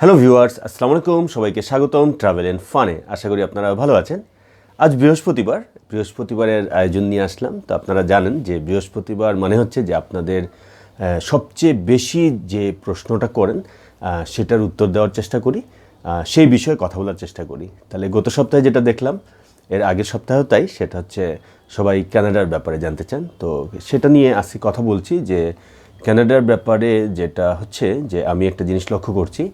Hello viewers, আসসালামু আলাইকুম। সবাইকে স্বাগতম ট্রাভেল অ্যান্ড ফানে। আশা করি আপনারা ভালো আছেন। আজ বৃহস্পতিবারের আয়োজন নিয়ে আসলাম। তো আপনারা জানেন যে বৃহস্পতিবার মানে হচ্ছে যে আপনাদের সবচেয়ে বেশি যে প্রশ্নটা করেন সেটার উত্তর দেওয়ার চেষ্টা করি, সেই বিষয়ে কথা বলার চেষ্টা করি। তাহলে গত সপ্তাহে যেটা দেখলাম, এর আগের সপ্তাহেও তাই, সেটা হচ্ছে সবাই কানাডার ব্যাপারে জানতে চান। তো সেটা নিয়ে আজকে কথা বলছি যে কানাডার ব্যাপারে যেটা হচ্ছে যে আমি একটা জিনিস লক্ষ্য করছি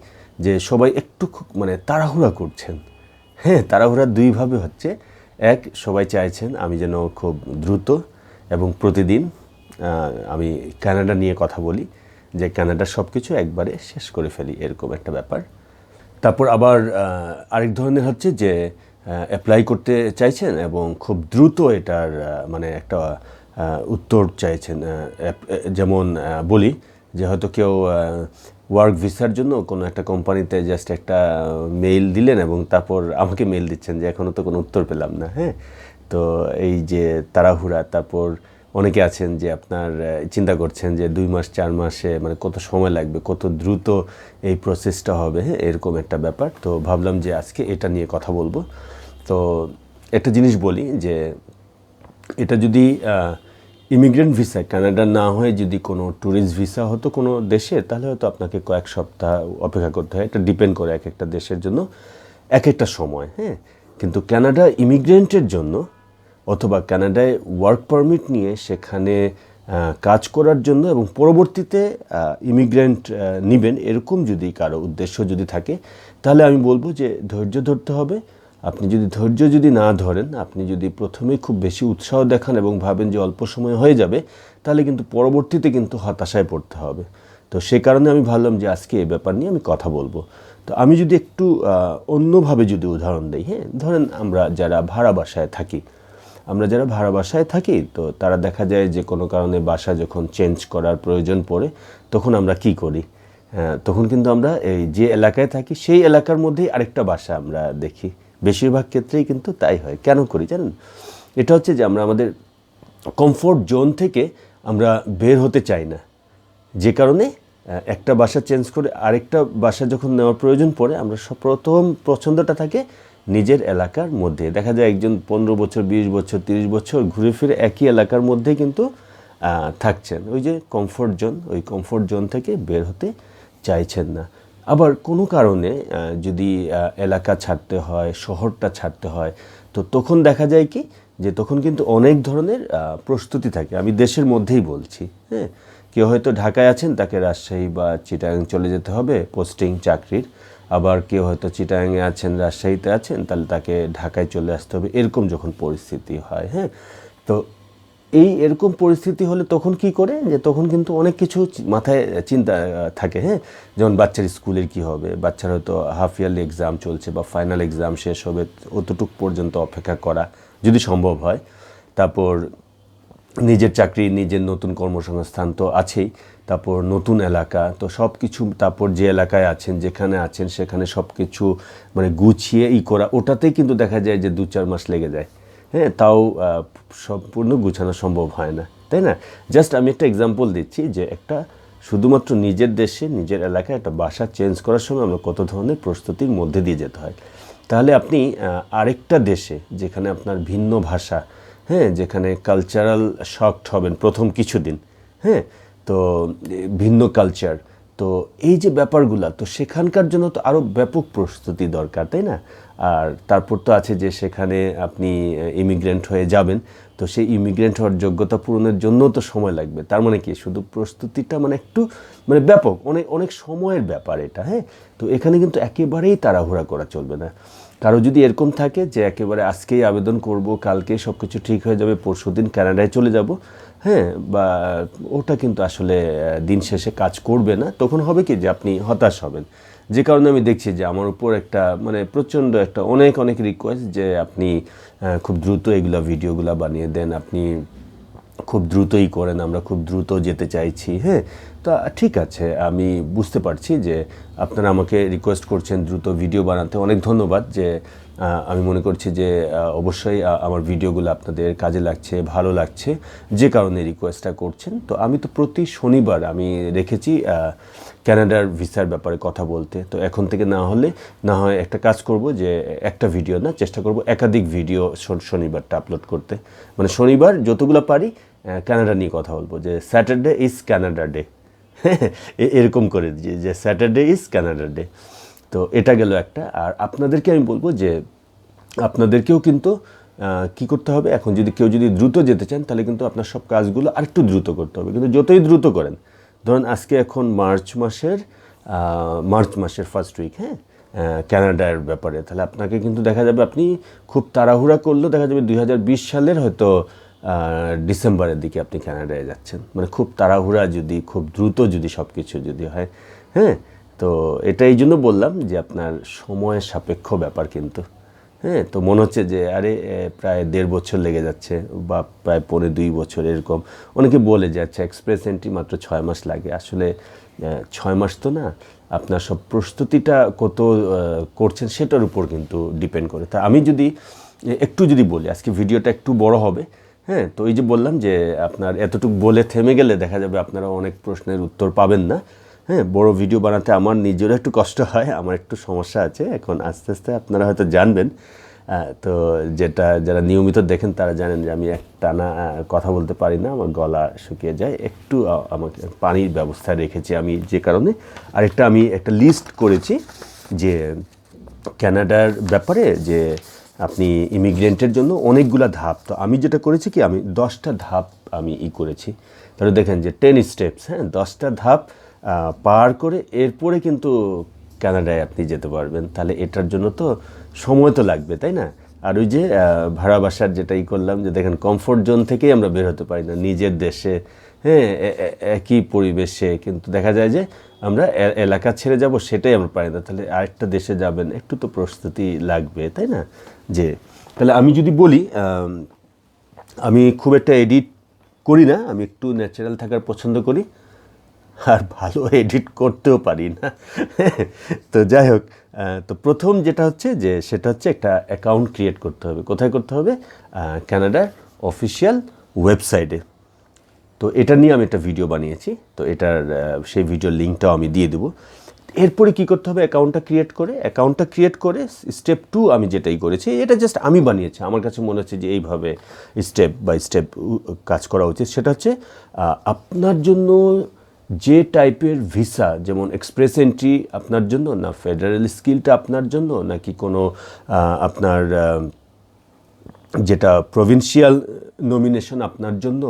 যে সবাই একটু মানে তাড়াহুড়া করছেন। হ্যাঁ, তাড়াহুড়া দুইভাবে হচ্ছে। এক, সবাই চাইছেন আমি যেন খুব দ্রুত এবং প্রতিদিন আমি কানাডা নিয়ে কথা বলি, যে কানাডার সব কিছু একবারে শেষ করে ফেলি, এরকম একটা ব্যাপার। তারপর আবার আরেক ধরনের হচ্ছে যে অ্যাপ্লাই করতে চাইছেন এবং খুব দ্রুত এটার মানে একটা উত্তর চাইছেন। যেমন বলি যে হয়তো কেউ ওয়ার্ক ভিসার জন্য কোনো একটা কোম্পানিতে জাস্ট একটা মেইল দিলেন এবং তারপর আমাকে মেইল দিচ্ছেন যে এখনও তো কোনো উত্তর পেলাম না। হ্যাঁ, তো এই যে তাড়াহুড়া। তারপর অনেকে আছেন যে আপনার চিন্তা করছেন যে 2 মাস 4 মাসে মানে কত সময় লাগবে, কত দ্রুত এই প্রসেসটা হবে। হ্যাঁ, এরকম একটা ব্যাপার। তো ভাবলাম যে আজকে এটা নিয়ে কথা বলবো। তো একটা জিনিস বলি যে এটা যদি ইমিগ্রেন্ট ভিসা কানাডা না হয়ে যদি কোনো ট্যুরিস্ট ভিসা হতো কোনো দেশে, তাহলে হয়তো আপনাকে কয়েক সপ্তাহ অপেক্ষা করতে হয়। এটা ডিপেন্ড করে এক একটা দেশের জন্য এক একটা সময়। হ্যাঁ, কিন্তু কানাডা ইমিগ্রেন্টের জন্য অথবা কানাডায় ওয়ার্ক পারমিট নিয়ে সেখানে কাজ করার জন্য এবং পরবর্তীতে ইমিগ্রেন্ট নেবেন, এরকম যদি কারো উদ্দেশ্য যদি থাকে, তাহলে আমি বলবো যে ধৈর্য ধরতে হবে। আপনি যদি ধৈর্য না ধরেন, আপনি যদি প্রথমেই খুব বেশি উৎসাহ দেখান এবং ভাবেন যে অল্প সময় হয়ে যাবে, তাহলে কিন্তু পরবর্তীতে কিন্তু হতাশায় পড়তে হবে। তো সেই কারণে আমি ভাবলাম যে আজকে এই ব্যাপার নিয়ে আমি কথা বলবো। তো আমি যদি একটু অন্যভাবে যদি উদাহরণ দিই, হ্যাঁ, ধরেন আমরা যারা ভাড়া বাসায় থাকি, তো তারা দেখা যায় যে কোনো কারণে বাসা যখন চেঞ্জ করার প্রয়োজন পড়ে, তখন আমরা কি করি? তখন কিন্তু আমরা এই যে এলাকায় থাকি সেই এলাকার মধ্যেই আরেকটা বাসা আমরা দেখি। বেশিরভাগ ক্ষেত্রেই কিন্তু তাই হয়। কেন করি জানেন? এটা হচ্ছে যে আমরা আমাদের কমফোর্ট জোন থেকে আমরা বের হতে চাই না, যে কারণে একটা বাসা চেঞ্জ করে আরেকটা বাসা যখন নেওয়ার প্রয়োজন পড়ে, আমরা প্রথম পছন্দটা থাকে নিজের এলাকার মধ্যে। দেখা যায় একজন 15 বছর, 20 বছর, 30 বছর ঘুরে ফিরে একই এলাকার মধ্যে কিন্তু থাকছেন। ওই যে কমফোর্ট জোন, ওই কমফোর্ট জোন থেকে বের হতে চাইছেন না। আবার কোনো কারণে যদি এলাকা ছাড়তে হয়, শহরটা ছাড়তে হয়, তো তখন দেখা যায় কি যে তখন কিন্তু অনেক ধরনের প্রস্তুতি থাকে। আমি দেশের মধ্যেই বলছি। হ্যাঁ, কেউ হয়তো ঢাকায় আছেন, তাকে রাজশাহী বা চিটাগাং চলে যেতে হবে পোস্টিং চাকরির। আবার কেউ হয়তো চিটাগাংয়ে আছেন, রাজশাহীতে আছেন, তাহলে তাকে ঢাকায় চলে আসতে হবে, এরকম যখন পরিস্থিতি হয়। হ্যাঁ, তো এরকম পরিস্থিতি হলে তখন কি করে যে তখন কিন্তু অনেক কিছু মাথায় চিন্তা থাকে। হ্যাঁ, যেমন বাচ্চার স্কুলের কি হবে, বাচ্চার হয়তো হাফ ইয়ারলি এক্সাম চলছে বা ফাইনাল এক্সাম শেষ হবে, অতটুক পর্যন্ত অপেক্ষা করা যদি সম্ভব হয়। তারপর নিজের চাকরি, নিজের নতুন কর্মসংস্থান তো আছেই। তারপর নতুন এলাকা, তো সব কিছু, তারপর যে এলাকায় আছেন, যেখানে আছেন সেখানে সব কিছু মানে গুছিয়ে করা, ওটাতেই কিন্তু দেখা যায় যে 2-4 মাস লেগে যায়। হ্যাঁ, তাও সম্পূর্ণ গুছানো সম্ভব হয় না, তাই না? জাস্ট আমি একটা এক্সাম্পল দিচ্ছি যে একটা শুধুমাত্র নিজের দেশে, নিজের এলাকায় একটা বাসা চেঞ্জ করার সময় আমরা কত ধরনের প্রস্তুতির মধ্যে দিয়ে যেতে হয়। তাহলে আপনি আরেকটা দেশে, যেখানে আপনার ভিন্ন ভাষা, হ্যাঁ, যেখানে কালচারাল শকড হবেন প্রথম কিছুদিন। হ্যাঁ, তো ভিন্ন কালচার, তো এই যে ব্যাপারগুলা, তো সেখানকার জন্য তো আরও ব্যাপক প্রস্তুতি দরকার, তাই না? আর তারপর তো আছে যে সেখানে আপনি ইমিগ্রেন্ট হয়ে যাবেন, তো সেই ইমিগ্রেন্ট হওয়ার যোগ্যতা পূরণের জন্য তো সময় লাগবে। তার মানে কি, শুধু প্রস্তুতিটা মানে একটু মানে ব্যাপক, অনেক অনেক সময়ের ব্যাপার এটা। হ্যাঁ, তো এখানে কিন্তু একেবারেই তাড়াহুড়া করা চলবে না। কারো যদি এরকম থাকে যে একেবারে আজকেই আবেদন করব, কালকেই সব কিছু ঠিক হয়ে যাবে, পরশুদিন কানাডায় চলে যাব, হ্যাঁ, বা ওটা কিন্তু আসলে দিন শেষে কাজ করবে না। তখন হবে কি যে আপনি হতাশ হবেন। যে কারণে আমি দেখছি যে আমার উপর একটা মানে প্রচণ্ড একটা অনেক অনেক রিকোয়েস্ট যে আপনি খুব দ্রুত এগুলো ভিডিওগুলো বানিয়ে দেন, আপনি খুব দ্রুতই করেন, আমরা খুব দ্রুত যেতে চাইছি। হ্যাঁ, তো তা ঠিক আছে, আমি বুঝতে পারছি যে আপনারা আমাকে রিকোয়েস্ট করছেন দ্রুত ভিডিও বানাতে। অনেক ধন্যবাদ। যে আমি মনে করছি যে অবশ্যই আমার ভিডিওগুলো আপনাদের কাজে লাগছে, ভালো লাগছে, যে কারণে রিকোয়েস্টটা করছেন। তো আমি তো প্রতি শনিবার আমি রেখেছি কানাডার ভিসার ব্যাপারে কথা বলতে। তো এখন থেকে না হয় একটা কাজ করব, যে একটা ভিডিও না, চেষ্টা করব একাধিক ভিডিও শনিবারটা আপলোড করতে। মানে শনিবার যতগুলো পারি কানাডা নিয়ে কথা বলবো, যে স্যাটারডে ইজ কানাডা ডে, এরকম করে যে স্যাটারডে ইজ কানাডা ডে। তো এটা গেল একটা। আর আপনাদেরকে আমি বলবো যে আপনাদেরকেও কিন্তু কি করতে হবে, এখন কেউ যদি দ্রুত যেতে চান তাহলে কিন্তু আপনার সব কাজগুলো আরেকটু দ্রুত করতে হবে। কিন্তু যতই দ্রুত করেন, ধরুন আজকে এখন মার্চ মাসের ফার্স্ট উইক, হ্যাঁ, কানাডার ব্যাপারে, তাহলে আপনাকে কিন্তু দেখা যাবে আপনি খুব তাড়াহুড়া করলেও দেখা যাবে 2020 সালের হয়তো ডিসেম্বরের দিকে আপনি কানাডায় যাচ্ছেন। মানে খুব তাড়াহুড়া খুব দ্রুত সব কিছু হয়, হ্যাঁ। তো এটা এই জন্য বললাম যে আপনার সময় সাপেক্ষ ব্যাপার কিন্তু, হ্যাঁ। তো মনে হচ্ছে যে আরে প্রায় 1.5 বছর লেগে যাচ্ছে, বা প্রায় 1.25 বছর এরকম। অনেকে বলে যে আচ্ছা এক্সপ্রেস এন্ট্রি মাত্র 6 মাস লাগে। আসলে 6 মাস তো না, আপনার সব প্রস্তুতিটা কত করছেন সেটার উপর কিন্তু ডিপেন্ড করে। তা আমি একটু বলি, আজকে ভিডিওটা একটু বড় হবে, হ্যাঁ। তো এই যে বললাম যে আপনার এতটুকু বলে থেমে গেলে দেখা যাবে আপনারা অনেক প্রশ্নের উত্তর পাবেন না, হ্যাঁ। বড় ভিডিও বানাতে আমার নিজেরও একটু কষ্ট হয়, আমার একটু সমস্যা আছে। এখন আস্তে আস্তে আপনারা হয়তো জানবেন। তো যারা নিয়মিত দেখেন তারা জানেন যে আমি একটানা কথা বলতে পারি না, আমার গলা শুকিয়ে যায়। একটু আমাকে পানির ব্যবস্থা রেখেছি আমি, যে কারণে। আরেকটা আমি একটা লিস্ট করেছি যে কানাডার ব্যাপারে, যে আপনি ইমিগ্রেন্টের জন্য অনেকগুলো ধাপ। তো আমি যেটা করেছি কি, আমি 10টা ধাপ আমি করেছি। তাহলে দেখেন যে 10 স্টেপস, হ্যাঁ, 10টা ধাপ পার করে এরপরে কিন্তু কানাডায় আপনি যেতে পারবেন। তাহলে এটার জন্য তো সময় তো লাগবে, তাই না? আর ওই যে ভাড়া বাসার যেটাই করলাম, যে দেখেন কমফোর্ট জোন থেকেই আমরা বের হতে পারি না নিজের দেশে, হ্যাঁ, একই পরিবেশে, কিন্তু দেখা যায় যে আমরা এলাকা ছেড়ে যাব, সেটাই আমরা পারি না। তাহলে আরেকটা দেশে যাবেন, একটু তো প্রস্তুতি লাগবে, তাই না? তাহলে আমি বলি, আমি খুব একটা এডিট করি না, আমি একটু ন্যাচারাল থাকার পছন্দ করি, আর ভালো এডিট করতেও পারি না। তো যাই হোক, তো প্রথম যেটা হচ্ছে সেটা হচ্ছে একটা অ্যাকাউন্ট ক্রিয়েট করতে হবে। কোথায় করতে হবে? কানাডার অফিসিয়াল ওয়েবসাইটে। তো এটা নিয়ে আমি একটা ভিডিও বানিয়েছি, তো সেই ভিডিওর লিঙ্কটাও আমি দিয়ে দেবো। এরপরে কি করতে হবে? অ্যাকাউন্টটা ক্রিয়েট করে স্টেপ 2 আমি যেটাই করেছি, এটা জাস্ট আমি বানিয়েছি, আমার কাছে মনে হচ্ছে যে এইভাবে স্টেপ বাই স্টেপ কাজ করা উচিত। সেটা হচ্ছে আপনার জন্য যে টাইপের ভিসা, যেমন এক্সপ্রেস এন্ট্রি আপনার জন্য, না ফেডারেল স্কিলটা আপনার জন্য, নাকি কোনো আপনার যেটা প্রভিন্সিয়াল নমিনেশন আপনার জন্য,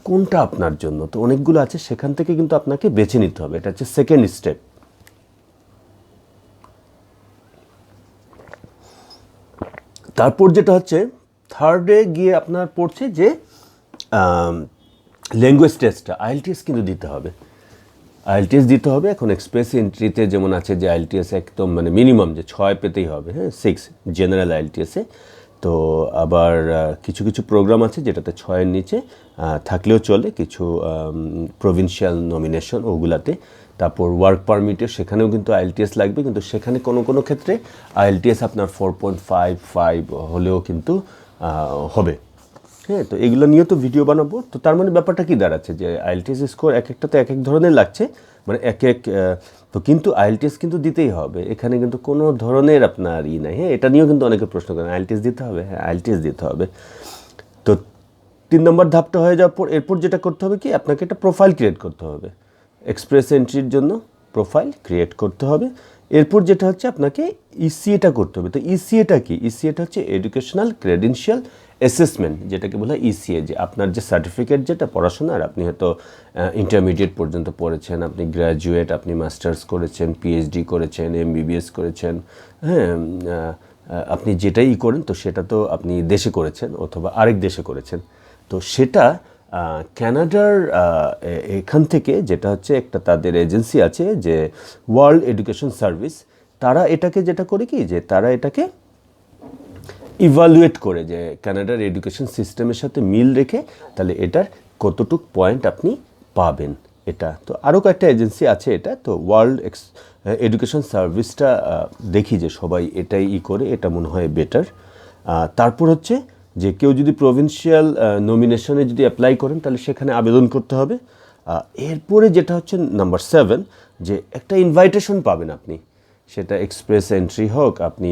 কোনটা আপনার জন্য। তো অনেকগুলো আছে, সেখান থেকে কিন্তু আপনাকে বেছে নিতে হবে। এটা হচ্ছে সেকেন্ড স্টেপ। তারপর যেটা হচ্ছে থার্ডে গিয়ে আপনার পড়ছে যে ল্যাঙ্গুয়েজ টেস্টটা, আইএলটিএস কিন্তু দিতে হবে। আইএলটিএস দিতে হবে। এখন এক্সপ্রেস এন্ট্রিতে যেমন আছে যে আইএলটিএস একদম মানে মিনিমাম যে 6 পেতেই হবে, হ্যাঁ, 6 জেনারেল আইএলটিএসে। তো আবার কিছু প্রোগ্রাম আছে যেটাতে 6-এর নিচে থাকলেও চলে, কিছু প্রভিন্সিয়াল নমিনেশন ওগুলাতে। তারপর ওয়ার্ক পারমিটে সেখানেও কিন্তু আইএলটিএস লাগবে, কিন্তু সেখানে কোনো ক্ষেত্রে আইএলটিএস আপনার 4.55 হলেও কিন্তু হবে, হ্যাঁ। তো এগুলো নিয়ে তো ভিডিও বানাবো। তো তার মানে ব্যাপারটা কি দাঁড়াচ্ছে, যে আইএলটিএস স্কোর একটাতে এক ধরনের লাগছে, মানে তো কিন্তু আইএলটিএস কিন্তু দিতেই হবে। এখানে কিন্তু কোনো ধরনের আপনার নাই, হ্যাঁ। এটা নিয়েও কিন্তু অনেকে প্রশ্ন করেন, আইএলটিএস দিতে হবে? হ্যাঁ, আইএলটিএস দিতে হবে। তো 3 নম্বর ধাপটা হয়ে যাওয়ার পর এরপর যেটা করতে হবে কি, আপনাকে একটা প্রোফাইল ক্রিয়েট করতে হবে। এক্সপ্রেস এন্ট্রির জন্য প্রোফাইল ক্রিয়েট করতে হবে। এরপর যেটা হচ্ছে আপনাকে ইসিএটা করতে হবে। তো ইসিএটা কি? ইসিএটা হচ্ছে এডুকেশনাল ক্রেডেনশিয়াল অ্যাসেসমেন্ট, যেটাকে বলা হয় ইসিএ। যে আপনার যে সার্টিফিকেট, যেটা পড়াশোনার, আপনি হয়তো ইন্টারমিডিয়েট পর্যন্ত পড়েছেন, আপনি গ্র্যাজুয়েট, আপনি মাস্টার্স করেছেন, পিএইচডি করেছেন, এমবিবিএস করেছেন, হ্যাঁ, আপনি যেটাই করেন, তো সেটা তো আপনি দেশে করেছেন অথবা আরেক দেশে করেছেন। তো সেটা কানাডার এখান থেকে, যেটা হচ্ছে একটা তাদের এজেন্সি আছে যে ওয়ার্ল্ড এডুকেশন সার্ভিস, তারা এটাকে যেটা করে কি, যে তারা এটাকে ইভালুয়েট করে, যে কানাডার এডুকেশন সিস্টেমের সাথে মিল রেখে তাহলে এটার কতটুক পয়েন্ট আপনি পাবেন। এটা তো আরও কয়েকটা এজেন্সি আছে এটা তো ওয়ার্ল্ড এডুকেশন সার্ভিসটা দেখি যে সবাই এটাই করে, এটা মনে হয় বেটার। তারপর হচ্ছে যে কেউ যদি প্রভিন্সিয়াল নমিনেশনে যদি অ্যাপ্লাই করেন তাহলে সেখানে আবেদন করতে হবে। এরপরে যেটা হচ্ছে নাম্বার 7, যে একটা ইনভাইটেশন পাবেন আপনি, সেটা এক্সপ্রেস এন্ট্রি হোক, আপনি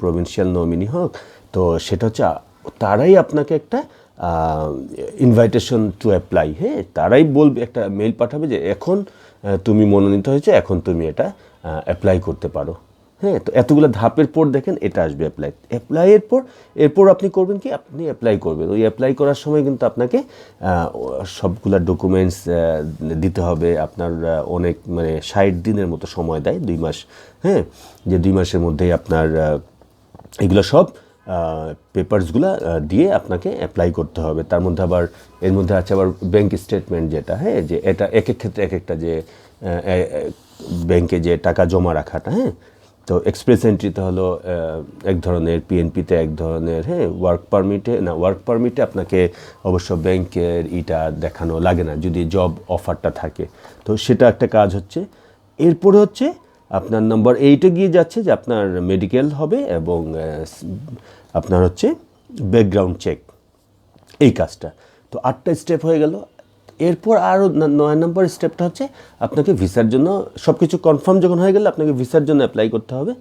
প্রভিন্সিয়াল নমিনি হোক, তো সেটা হচ্ছে তারাই আপনাকে একটা ইনভাইটেশন টু অ্যাপ্লাই, হ্যাঁ, তারাই বলবে, একটা মেইল পাঠাবে যে এখন তুমি মনোনীত হয়েছে, এখন তুমি এটা অ্যাপ্লাই করতে পারো। হ্যাঁ, তো এতগুলো ধাপের পর দেখেন এটা আসবে অ্যাপ্লাইয়ের পর। এরপর আপনি করবেন কি, আপনি অ্যাপ্লাই করবেন। ওই অ্যাপ্লাই করার সময় কিন্তু আপনাকে সবগুলা ডকুমেন্টস দিতে হবে। আপনার অনেক মানে 60 দিনের মতো সময় দেয়, 2 মাস। হ্যাঁ, যে 2 মাসের মধ্যেই আপনার এগুলো সব পেপারসগুলো দিয়ে আপনাকে অ্যাপ্লাই করতে হবে। তার মধ্যে আবার এর মধ্যে আছে আবার ব্যাংক স্টেটমেন্ট, যেটা হ্যাঁ, যে এটা এক এক ক্ষেত্রে এক একটা, যে ব্যাংকে যে টাকা জমা রাখাটা, হ্যাঁ, তো এক্সপ্রেস এন্ট্রিতে হলো এক ধরনের, পিএনপিতে এক ধরনের, হ্যাঁ, ওয়ার্ক পারমিটে আপনাকে অবশ্য ব্যাংকের দেখানো লাগে না যদি জব অফারটা থাকে, তো সেটা একটা কাজ হচ্ছে। এরপরে হচ্ছে আপনার নাম্বার 8-এ গিয়ে যাচ্ছে যে আপনার মেডিকেল হবে এবং আপনার হচ্ছে ব্যাকগ্রাউন্ড চেক, এই কাজটা। তো 8টা স্টেপ হয়ে গেল। এরপর আরও 9 নম্বর স্টেপটা হচ্ছে আপনাকে ভিসার জন্য, সব কিছু কনফার্ম যখন হয়ে গেলে আপনাকে ভিসার জন্য অ্যাপ্লাই করতে হবে।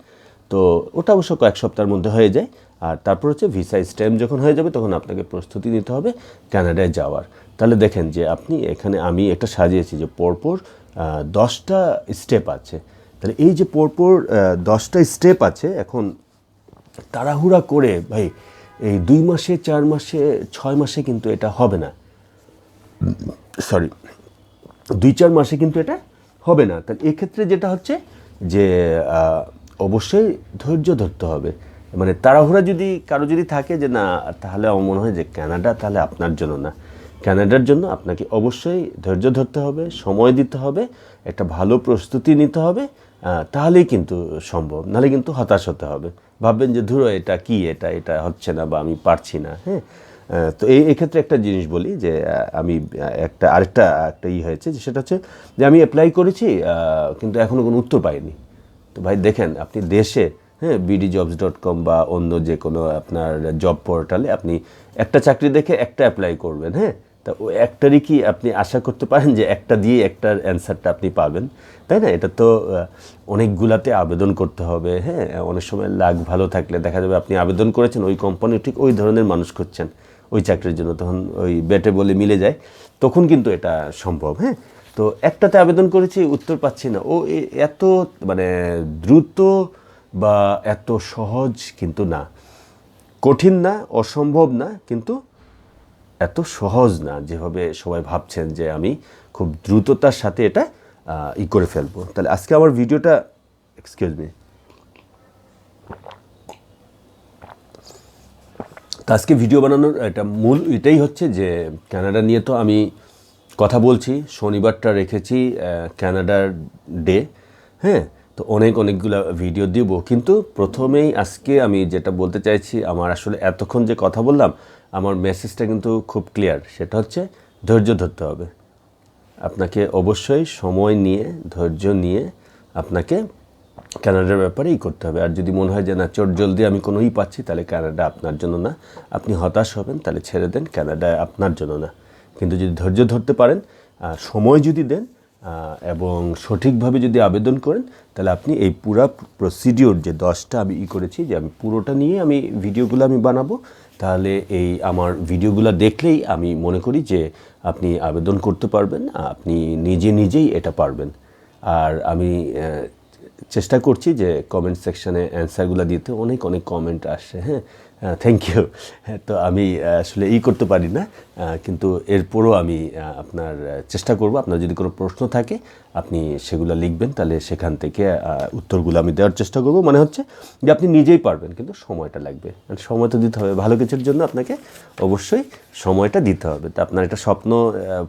তো ওটা অবশ্য কয়েক সপ্তাহের মধ্যে হয়ে যায়। আর তারপর হচ্ছে ভিসা স্ট্যাম্প যখন হয়ে যাবে তখন আপনাকে প্রস্তুতি নিতে হবে কানাডায় যাওয়ার। তাহলে দেখেন যে আপনি এখানে, আমি এটা সাজিয়েছি যে পরপর 10টা স্টেপ আছে। তাহলে এই যে পরপর 10টা স্টেপ আছে, এখন তাড়াহুড়া করে ভাই এই 2 মাসে, 4 মাসে, 6 মাসে কিন্তু এটা হবে না, সরি 2-4 মাসে কিন্তু এটা হবে না। তাহলে এক্ষেত্রে যেটা হচ্ছে যে অবশ্যই ধৈর্য ধরতে হবে। মানে তাড়াহুড়া যদি কারো যদি থাকে যে না, তাহলে আমার মনে হয় যে কানাডা তাহলে আপনার জন্য না। কানাডার জন্য আপনাকে অবশ্যই ধৈর্য ধরতে হবে, সময় দিতে হবে, একটা ভালো প্রস্তুতি নিতে হবে, তাহলেই কিন্তু সম্ভব। নাহলে কিন্তু হতাশ হতে হবে, ভাববেন যে ধুরো এটা কি, এটা হচ্ছে না বা আমি পারছি না। হ্যাঁ, তো এক্ষেত্রে একটা জিনিস বলি যে আমি আরেকটা হয়েছে, যে সেটা হচ্ছে যে আমি অ্যাপ্লাই করেছি কিন্তু এখনও কোনো উত্তর পাইনি। তো ভাই দেখেন, আপনি দেশে, হ্যাঁ, bdjobs.com বা অন্য যে কোনো আপনার জব পোর্টালে আপনি একটা চাকরি দেখে একটা অ্যাপ্লাই করবেন, হ্যাঁ, তা ওই একটারই কি আপনি আশা করতে পারেন যে একটা দিয়ে একটার অ্যান্সারটা আপনি পাবেন? তাই না? এটা তো অনেকগুলাতে আবেদন করতে হবে। হ্যাঁ, অনেক সময় লাক ভালো থাকলে দেখা যাবে আপনি আবেদন করেছেন, ওই কোম্পানি ঠিক ওই ধরনের মানুষ খুঁজছেন ওই চাকরির জন্য, তখন ওই বেটে বলে মিলে যায়, তখন কিন্তু এটা সম্ভব। হ্যাঁ, তো একটাতে আবেদন করেছি, উত্তর পাচ্ছি না, ও এত মানে দ্রুত বা এত সহজ কিন্তু না, কঠিন না, অসম্ভব না, কিন্তু এত সহজ না যেভাবে সবাই ভাবছেন যে আমি খুব দ্রুততার সাথে এটা করে ফেলবো। তাহলে আজকে আমার ভিডিওটা, এক্সকিউজ মি, তো আজকে ভিডিও বানানোর এটা মূল এটাই হচ্ছে যে কানাডা নিয়ে তো আমি কথা বলছি, শনিবারটা রেখেছি কানাডার ডে। হ্যাঁ, তো অনেকগুলো ভিডিও দিব, কিন্তু প্রথমেই আজকে আমি যেটা বলতে চাইছি, আমার আসলে এতক্ষণ যে কথা বললাম, আমার মেসেজটা কিন্তু খুব ক্লিয়ার। সেটা হচ্ছে ধৈর্য ধরতে হবে। আপনাকে অবশ্যই সময় নিয়ে, ধৈর্য নিয়ে আপনাকে কানাডার ব্যাপারেই করতে হবে। আর যদি মনে হয় যে না জলদি আমি কোনোই পাচ্ছি, তাহলে কানাডা আপনার জন্য না, আপনি হতাশ হবেন, তাহলে ছেড়ে দেন, কানাডা আপনার জন্য না। কিন্তু যদি ধৈর্য ধরতে পারেন, সময় যদি দেন এবং সঠিকভাবে যদি আবেদন করেন, তাহলে আপনি এই পুরা প্রসিডিওর যে 10টা আমি করেছি, যে আমি পুরোটা নিয়ে আমি ভিডিওগুলো আমি বানাবো, তাহলে এই আমার ভিডিওগুলো দেখলেই আমি মনে করি যে আপনি আবেদন করতে পারবেন, আপনি নিজেই এটা পারবেন। আর আমি চেষ্টা করছি যে কমেন্ট সেকশানে অ্যান্সারগুলো দিতে, অনেক কমেন্ট আসছে। হ্যাঁ, থ্যাংক ইউ। হ্যাঁ, তো আমি আসলে করতে পারি না, কিন্তু এরপরও আমি আপনার চেষ্টা করব। আপনার যদি কোনো প্রশ্ন থাকে আপনি সেগুলো লিখবেন, তাহলে সেখান থেকে উত্তরগুলো আমি দেওয়ার চেষ্টা করব। মানে হচ্ছে যে আপনি নিজেই পারবেন, কিন্তু সময়টা লাগবে, সময় তো দিতে হবে। ভালো কিছুর জন্য আপনাকে অবশ্যই সময়টা দিতে হবে। তো আপনার একটা স্বপ্ন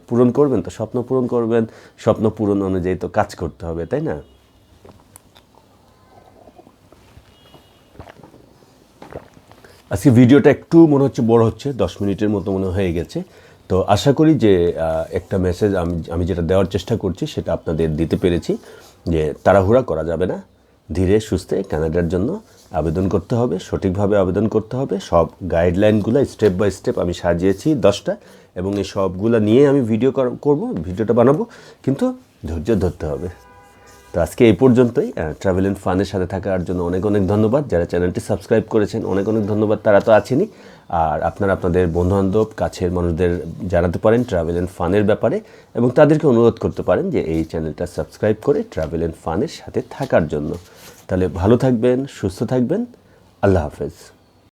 পূরণ করবেন, তো স্বপ্ন পূরণ করবেন, স্বপ্ন পূরণ অনুযায়ী তো কাজ করতে হবে, তাই না? আজকে ভিডিওটা একটু মনে হচ্ছে বড় হচ্ছে, 10 মিনিটের মতো মনে হয়ে গেছে। তো আশা করি যে একটা মেসেজ আমি যেটা দেওয়ার চেষ্টা করছি সেটা আপনাদের দিতে পেরেছি, যে তাড়াহুড়া করা যাবে না, ধীরে সুস্থে কানাডার জন্য আবেদন করতে হবে, সঠিকভাবে আবেদন করতে হবে। সব গাইডলাইনগুলো স্টেপ বাই স্টেপ আমি সাজিয়েছি 10টা, এবং এই সবগুলো নিয়ে আমি ভিডিওটা বানাবো, কিন্তু ধৈর্য ধরতে হবে। তো আজকে এই পর্যন্তই। ট্রাভেল অ্যান্ড ফানের সাথে থাকার জন্য অনেক অনেক ধন্যবাদ। যারা চ্যানেলটি সাবস্ক্রাইব করেছেন অনেক অনেক ধন্যবাদ, তারা তো আছেনই। আর আপনারা আপনাদের বন্ধুবান্ধব কাছের মানুষদের জানাতে পারেন ট্রাভেল অ্যান্ড ফানের ব্যাপারে, এবং তাদেরকে অনুরোধ করতে পারেন যে এই চ্যানেলটা সাবস্ক্রাইব করে ট্রাভেল অ্যান্ড ফানের সাথে থাকার জন্য। তাহলে ভালো থাকবেন, সুস্থ থাকবেন। আল্লাহ হাফেজ।